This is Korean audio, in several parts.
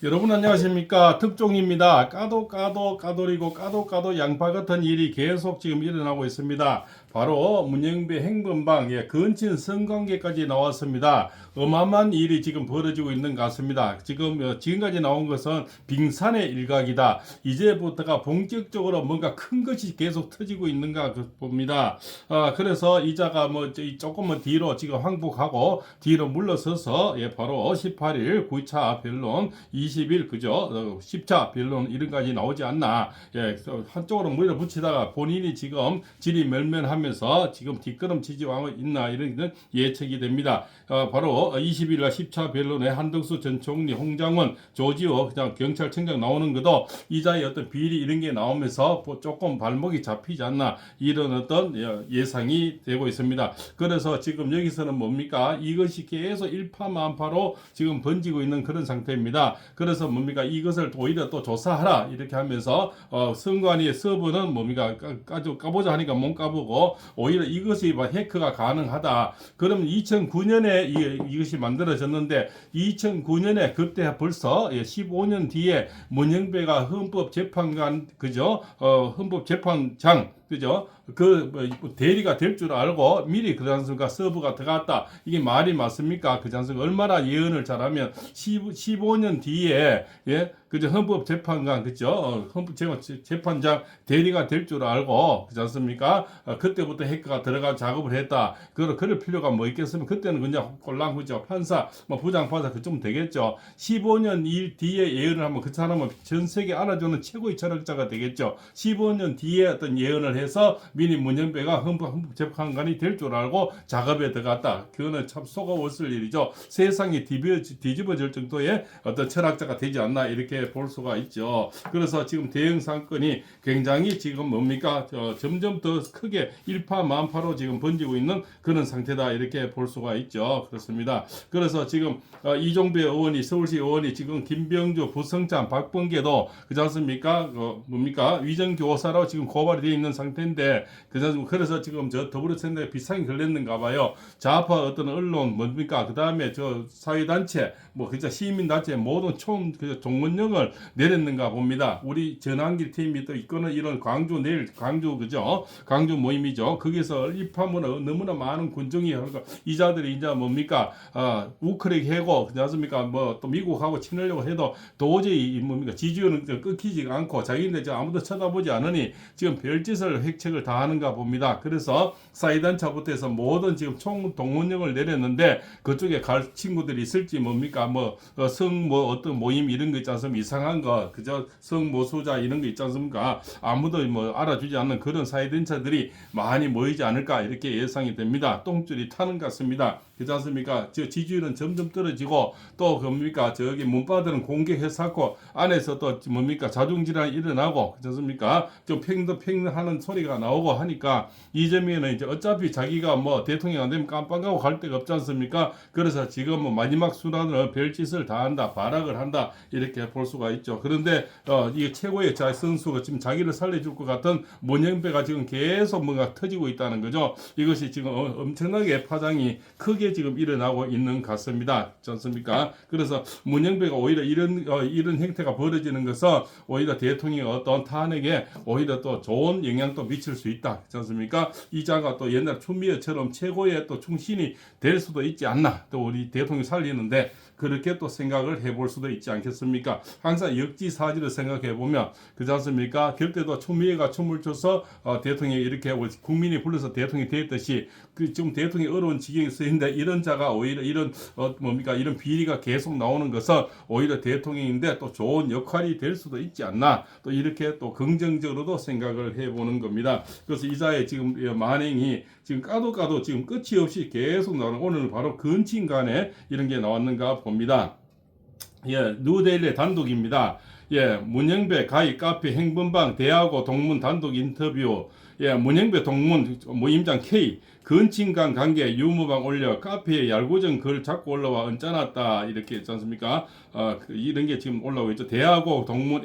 여러분 안녕하십니까? 특종입니다. 까도 까도 양파 같은 일이 계속 지금 일어나고 있습니다. 바로 문영배 행범방 근친 성관계까지 나왔습니다. 어마어마한 일이 지금 벌어지고 있는 것 같습니다. 지금까지 나온 것은 빙산의 일각이다. 이제부터가 본격적으로 뭔가 큰 것이 계속 터지고 있는가 봅니다. 그래서 이자가 조금은 뒤로 지금 항복하고 뒤로 물러서서 바로 18일 9차 변론 20일 그죠? 10차 변론 이런까지 나오지 않나. 한쪽으로 밀어붙이다가 본인이 지금 질이 멸면하면서 지금 뒷걸음치지 하고 있나 이런 예측이 됩니다. 바로 20일 날 10차 변론에 한덕수 전 총리, 홍장원, 조지호 그냥 경찰청장 나오는 것도 이자의 어떤 비리 이런 게 나오면서 조금 발목이 잡히지 않나 이런 어떤 예상이 되고 있습니다. 그래서 지금 여기서는 뭡니까? 이것이 계속 일파만파로 지금 번지고 있는 그런 상태입니다. 그래서 뭡니까? 이것을 오히려 또 조사하라 이렇게 하면서 선관위의 서버는 뭡니까? 까보자 하니까 못 까보고 오히려 이것이 해커가 가능하다. 그러면 2009년에 이것이 만들어졌는데 2009년에 그때 벌써 15년 뒤에 문영배가 헌법재판관 그죠? 헌법재판장 그죠? 대리가 될 줄 알고 미리 그지 않습니까? 서버가 들어갔다. 이게 말이 맞습니까? 그지 않습니까? 얼마나 예언을 잘하면 15년 뒤에 그죠? 헌법재판관 그죠? 헌법재판장 대리가 될 줄 알고 그지 않습니까? 그때부터 해커가 들어가 작업을 했다. 그럴 필요가 뭐 있겠습니까? 그때는 그냥 꼴랑 그죠? 판사 부장판사 그쯤 되겠죠. 15년 뒤에 예언을 하면 그 사람은 전 세계 알아주는 최고의 철학자가 되겠죠. 15년 뒤에 어떤 예언을 해서 미리 문영배가 헌법재판관이 될 줄 알고 작업에 들어갔다. 그거는 참 속아웠을 일이죠. 세상이 뒤집어질 정도의 어떤 철학자가 되지 않나 이렇게 볼 수가 있죠. 그래서 지금 대형 사건이 굉장히 지금 뭡니까? 점점 더 크게 일파만파로 지금 번지고 있는 그런 상태다 이렇게 볼 수가 있죠. 그렇습니다. 그래서 지금 이종배 의원이 서울시 의원이 지금 김병주, 부성찬, 박범계도 그렇지 않습니까? 뭡니까? 위정교사로 지금 고발이 되어 있는 상태인데 그래서 지금 저 더불어생각에 비상이 걸렸는가 봐요. 좌파 어떤 언론 뭡니까? 그 다음에 저 사회단체 그저 시민단체 모든 종문령을 내렸는가 봅니다. 우리 전환길 팀이 또 이거는 이런 내일 광주 그죠? 광주 모임이죠. 거기서 입하면 너무나 많은 군중이 이자들이 이제 뭡니까? 우크릭 해고 그렇지 않습니까? 또 미국하고 친하려고 해도 도저히 뭡니까? 지지율은 끊기지 않고 자기네 아무도 쳐다보지 않으니 지금 별짓을 획책을 다 하는가 봅니다. 그래서 사이단차부터 해서 모든 지금 총 동원령을 내렸는데 그쪽에 갈 친구들이 있을지 뭡니까? 어떤 모임 이런 거 있지 않습니까? 이상한 거 그저 성모수자 이런 거 있지 않습니까? 아무도 알아주지 않는 그런 사이단차들이 많이 모이지 않을까 이렇게 예상이 됩니다. 똥줄이 타는 것 같습니다. 그렇지 않습니까? 지지율은 점점 떨어지고 또 뭡니까? 저기 문바들은 공격해서 안에서 또 뭡니까? 자중질환이 일어나고 그렇지 않습니까? 좀 팽하는 소리가 나오고 하니까 이재명은 이제 어차피 자기가 대통령 안 되면 깜빡하고 갈 데가 없지 않습니까? 그래서 지금 마지막 수단으로 별짓을 다 한다, 발악을 한다 이렇게 볼 수가 있죠. 그런데 이게 최고의 선수가 지금 자기를 살려줄 것 같은 문영배가 지금 계속 뭔가 터지고 있다는 거죠. 이것이 지금 엄청나게 파장이 크게 지금 일어나고 있는 것 같습니다. 그렇지 않습니까? 그래서 문영배가 오히려 이런 행태가 벌어지는 것은 오히려 대통령의 어떤 탄핵에 오히려 또 좋은 영향도 미칠 수 있다. 그렇지 않습니까? 이자가 또 옛날 추미애처럼 최고의 또 충신이 될 수도 있지 않나. 또 우리 대통령 살리는데 그렇게 또 생각을 해볼 수도 있지 않겠습니까? 항상 역지사지를 생각해 보면 그렇지 않습니까? 결때도 추미애가 춤을 춰서 대통령이 이렇게 국민이 불러서 대통령이 되었듯이 지금 대통령이 어려운 지경에 쓰인데 이런 자가 오히려 이런 이런 비리가 계속 나오는 것은 오히려 대통령인데 또 좋은 역할이 될 수도 있지 않나 또 이렇게 또 긍정적으로도 생각을 해보는 겁니다. 그래서 이자의 지금 만행이 지금 까도 지금 끝이 없이 계속 나오는 오늘 바로 근친간에 이런 게 나왔는가 봅니다. 뉴델리 단독입니다. 문영배 가입 카페 행범방 대하고 동문 단독 인터뷰. 문영배 동문 모임장 K 근친간 관계 유무방 올려 카페에 얄고정 글 자꾸 올라와 얹어놨다 이렇게 있지 않습니까? 이런 게 지금 올라오고 있죠. 대하고 동문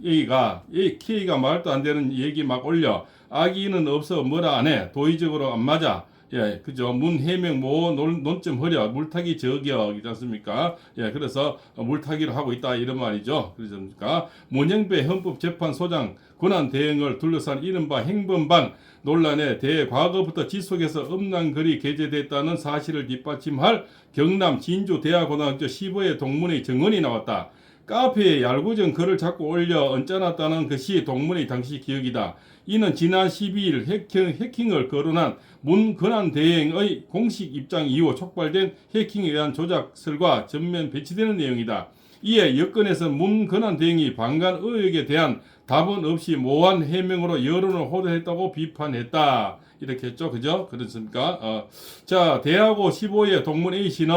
K가 말도 안 되는 얘기 막 올려 아기는 없어 뭐라 안 해 도의적으로 안 맞아. 예, 그죠. 문 해명 모 논점 허려 물타기 저격이지 않습니까? 예, 그래서 물타기를 하고 있다 이런 말이죠. 그러니까 문영배 헌법재판소장 권한 대행을 둘러싼 이른바 행범방 논란에 대해 과거부터 지속해서 음란글이 게재됐다는 사실을 뒷받침할 경남 진주대학고등학교 15회 동문의 증언이 나왔다. 카페에 얄궂은 글을 자꾸 올려 얹어놨다는 것이 동문의 당시 기억이다. 이는 지난 12일 해킹을 거론한 문근한 대행의 공식 입장 이후 촉발된 해킹에 의한 조작설과 전면 배치되는 내용이다. 이에 여권에서 문근한 대행이 방간 의혹에 대한 답은 없이 모호한 해명으로 여론을 호도했다고 비판했다. 이렇게 했죠. 그죠? 그렇습니까? 자, 대하고 15회 동문 A씨는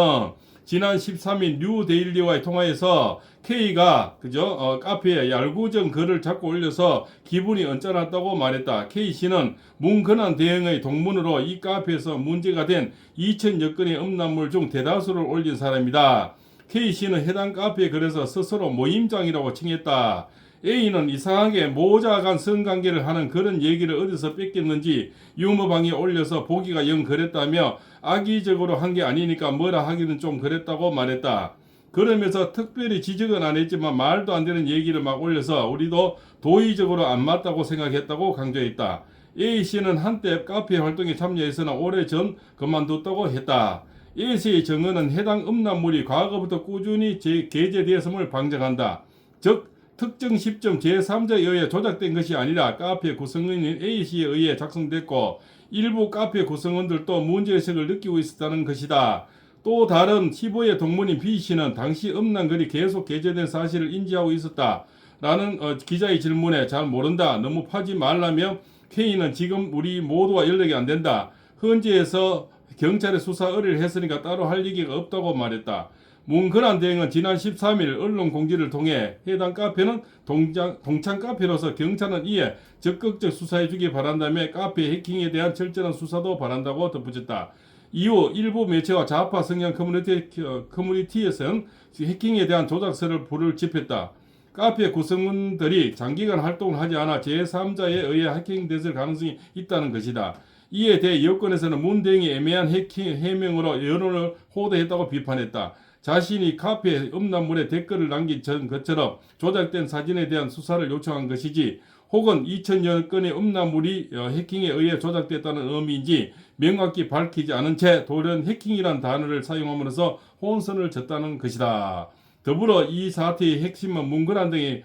지난 13일 뉴데일리와의 통화에서 K가 그죠? 카페에 얄궂은 글을 자꾸 올려서 기분이 언짢았다고 말했다. K씨는 문근한 대행의 동문으로 이 카페에서 문제가 된 2,000여 건의 음란물 중 대다수를 올린 사람이다. K씨는 해당 카페에 글에서 스스로 모임장이라고 칭했다. A는 이상하게 모자간 성관계를 하는 그런 얘기를 어디서 뺏겼는지 유머방에 올려서 보기가 영 그랬다며 악의적으로 한 게 아니니까 뭐라 하기는 좀 그랬다고 말했다. 그러면서 특별히 지적은 안 했지만 말도 안 되는 얘기를 막 올려서 우리도 도의적으로 안 맞다고 생각했다고 강조했다. A씨는 한때 카페 활동에 참여했으나 오래전 그만뒀다고 했다. A씨의 증언은 해당 음란물이 과거부터 꾸준히 게재되었음을 방증한다. 즉 특정 시점 제3자에 의해 조작된 것이 아니라 카페 구성원인 A씨에 의해 작성됐고 일부 카페 구성원들도 문제의식을 느끼고 있었다는 것이다. 또 다른 15의 동문인 B씨는 당시 음란글이 계속 게재된 사실을 인지하고 있었다. 라는 기자의 질문에 잘 모른다. 너무 파지 말라며 K는 지금 우리 모두와 연락이 안 된다. 헌재에서 경찰에 수사 의뢰를 했으니까 따로 할 얘기가 없다고 말했다. 문근한 대행은 지난 13일 언론 공지를 통해 해당 카페는 동창 카페로서 경찰은 이에 적극적 수사해주기 바란다며 카페 해킹에 대한 철저한 수사도 바란다고 덧붙였다. 이후 일부 매체와 좌파 성향 커뮤니티에서는 해킹에 대한 조작설을 불을 지폈다. 카페 구성원들이 장기간 활동을 하지 않아 제3자에 의해 해킹됐을 가능성이 있다는 것이다. 이에 대해 여권에서는 문 대행이 애매한 해킹 해명으로 여론을 호도했다고 비판했다. 자신이 카페에 음란물에 댓글을 남긴 것처럼 조작된 사진에 대한 수사를 요청한 것이지 혹은 2,000여 건의 음란물이 해킹에 의해 조작됐다는 의미인지 명확히 밝히지 않은 채 돌연 해킹이란 단어를 사용함으로써 혼선을 줬다는 것이다. 더불어 이 사태의 핵심은 문근한 등의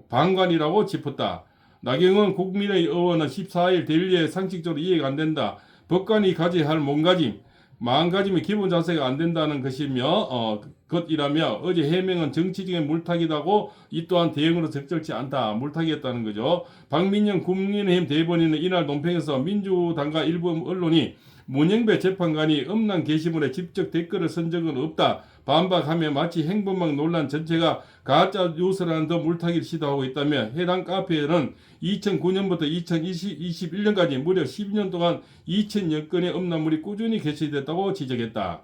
방관이라고 짚었다. 나경원 국민의 의원은 14일 데일리에 상식적으로 이해가 안 된다. 법관이 가져야 할 몸가짐, 마음가짐의 기본 자세가 안 된다는 것이며 것이라며 어제 해명은 정치적인 물타기다고 이 또한 대응으로 적절치 않다. 물타기했다는 거죠. 박민영 국민의힘 대변인은 이날 논평에서 민주당과 일부 언론이 문영배 재판관이 음란 게시물에 직접 댓글을 쓴 적은 없다. 반박하며 마치 행범방 논란 전체가 가짜 뉴스라는 더 물타기를 시도하고 있다며 해당 카페에는 2009년부터 2021년까지 무려 12년 동안 2,000여 건의 음란물이 꾸준히 게시됐다고 지적했다.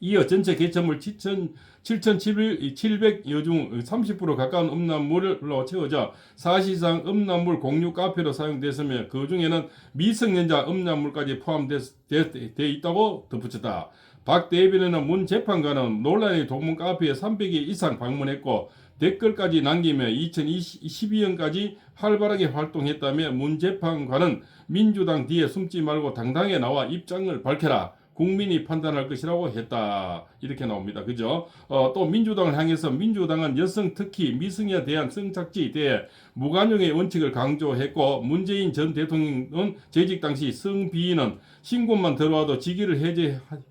이어 전체 개천물 7,700여 중 30% 가까운 음란물로 채워져 사실상 음란물 공유 카페로 사용됐으며 그 중에는 미성년자 음란물까지 포함되어 있다고 덧붙였다. 박 대변인은 문 재판관은 논란의 동문 카페에 300개 이상 방문했고 댓글까지 남기며 2012년까지 활발하게 활동했다며 문 재판관은 민주당 뒤에 숨지 말고 당당히 나와 입장을 밝혀라. 국민이 판단할 것이라고 했다. 이렇게 나옵니다. 그죠? 또 민주당을 향해서 민주당은 여성 특히 미성에 대한 성착취에 대해 무관용의 원칙을 강조했고 문재인 전 대통령은 재직 당시 성비위는 신고만 들어와도 직위를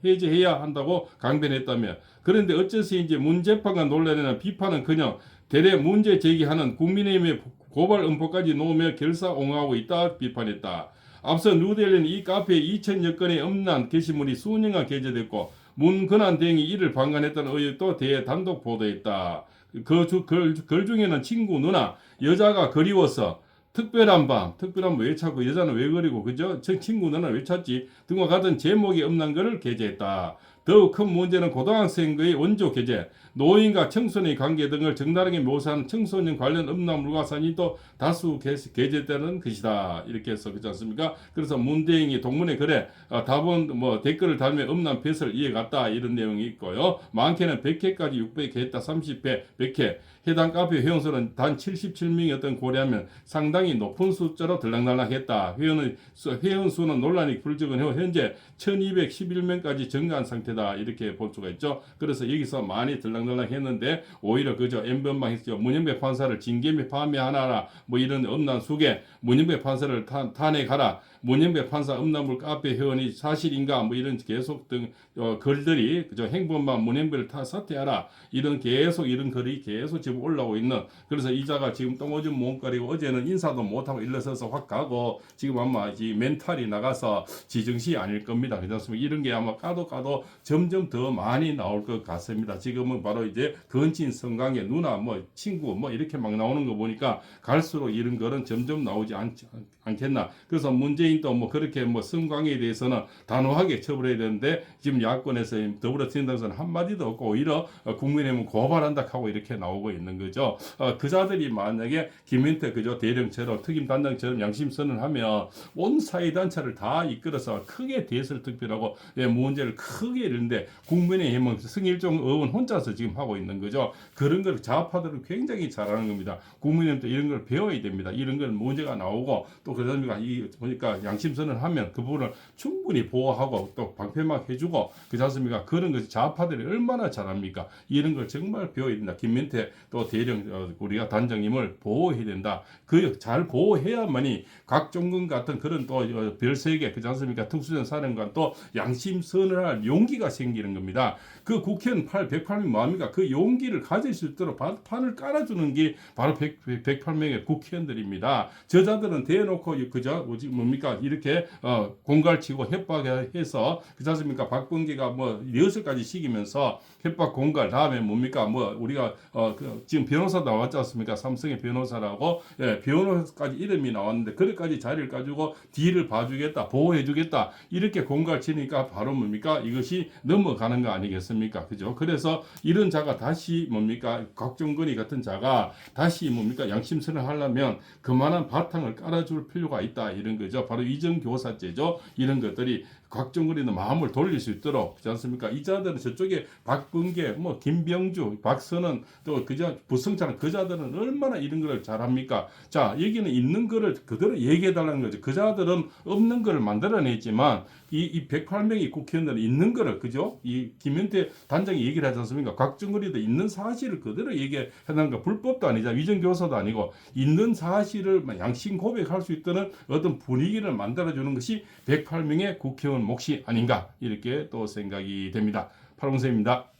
해제해야 한다고 강변했다며 그런데 어째서인지 문 재판관 논란에는 비판은커녕 대래 문제 제기하는 국민의힘의 고발 음포까지 놓으며 결사옹호하고 있다 비판했다. 앞서 뉴델리는 이 카페에 2,000여 건의 음란 게시물이 수년간 게재됐고 문근한 대행이 이를 방관했다는 의혹도 대해 단독 보도했다. 글 중에는 친구 누나 여자가 그리워서 특별한 밤 왜 찾고 여자는 왜 그리고 그죠? 저 친구 누나는 왜 찾지? 등과 같은 제목의 음란 글을 게재했다. 더욱 큰 문제는 고등학생의 원조 교재, 노인과 청소년의 관계 등을 적나라하게 묘사하는 청소년 관련 음란물과 사진이 또 다수 게재되는 것이다. 이렇게 해서 그렇지 않습니까? 그래서 문대행이 동문회 글에 답은 뭐 댓글을 달며 음란 폐설 이해갔다 이런 내용이 있고요. 많게는 100회까지 600회 했다 30회 100회. 해당 카페 회원수는 단 77명이었던 고려하면 상당히 높은 숫자로 들락날락했다. 회원 수는 논란이 불적은 현재 1211명까지 증가한 상태다. 이렇게 볼 수가 있죠. 그래서 여기서 많이 들락날락했는데 오히려 그저 N번방 했죠. 문영배 판사를 징계미 파면하라 뭐 이런 음란 수계, 문영배 판사를 탄핵하라, 문영배 판사 음란물 카페 회원이 사실인가 뭐 이런 계속 등 글들이 그저 행범방 문영배를 사퇴하라 이런 계속 이런 글이 계속 지금 올라오고 있는. 그래서 이자가 지금 똥오줌 몸가리고 어제는 인사도 못하고 일러서서 확 가고 지금 아마 이 멘탈이 나가서 지정시 아닐 겁니다. 그렇습니까? 이런 게 아마 까도 점점 더 많이 나올 것 같습니다. 지금은 바로 이제 근친 성강의 누나 뭐 친구 뭐 이렇게 막 나오는 거 보니까 갈수록 이런 거는 점점 나오지 않겠나. 그래서 문재인도 뭐 그렇게 뭐 성광에 대해서는 단호하게 처벌해야 되는데 지금 야권에서 더불어진당에서는 한마디도 없고 오히려 국민의힘은 고발한다 하고 이렇게 나오고 있는 거죠. 그자들이 만약에 김인태 그저 대령처럼 특임단장처럼 양심선언하면 온 사회단체를 다 이끌어서 크게 대설 특별하고 문제를 크게 이르는데 국민의힘은 승일종 의원 혼자서 지금 하고 있는 거죠. 그런 걸 좌파들은 굉장히 잘하는 겁니다. 국민의힘도 이런 걸 배워야 됩니다. 이런 건 문제가 나오고 또 그러니까 보니까 양심선언을 하면 그 부분을 충분히 보호하고 또 방패막 해주고 그렇지 않습니까? 그런 것이 좌파들이 얼마나 잘합니까? 이런 걸 정말 배워야 된다. 김민태 또 대령 우리가 단장님을 보호해야 된다. 그 잘 보호해야만이 각종군 같은 그런 또 별세계 그렇지 않습니까? 특수전 사령관 또 양심선언을 할 용기가 생기는 겁니다. 그 국회의원 108명 뭐합니까? 그 용기를 가질 수 있도록 판을 깔아주는 게 바로 108명의 국회의원들입니다. 저자들은 대놓고 그저 뭡니까? 이렇게 공갈치고 협박해서 그렇지 않습니까? 박범계가 뭐 리허설까지 시키면서 협박 공갈 다음에 뭡니까? 뭐 우리가 지금 변호사 나왔지 않습니까? 삼성의 변호사라고 변호사까지 이름이 나왔는데 그래까지 자리를 가지고 뒤를 봐주겠다, 보호해주겠다 이렇게 공갈치니까 바로 뭡니까? 이것이 넘어가는 거 아니겠습니까? 그죠? 그래서 이런 자가 다시 뭡니까? 곽종근이 같은 자가 다시 뭡니까? 양심선언을 하려면 그만한 바탕을 깔아줄 필요가 있다 이런 거죠. 바로 이정교사죄죠. 이런 것들이 곽종근이는 마음을 돌릴 수 있도록 그렇지 않습니까? 이자들은 저쪽에 박범계, 뭐 김병주, 박선은 또 그저 부성찬 그자들은 얼마나 이런 걸 잘합니까? 자 여기는 있는 거를 그대로 얘기해달라는 거죠. 그자들은 없는 거를 만들어냈지만 이 108명의 국회의원들은 있는 거를 그죠? 이 김현태 단장이 얘기를 하지 않습니까? 곽종근이도 있는 사실을 그대로 얘기해달라는 거. 불법도 아니자 위정교사도 아니고 있는 사실을 양심 고백할 수 있도록 어떤 분위기를 만들어주는 것이 108명의 국회의원 몫이 아닌가 이렇게 또 생각이 됩니다. 팔봉세입니다.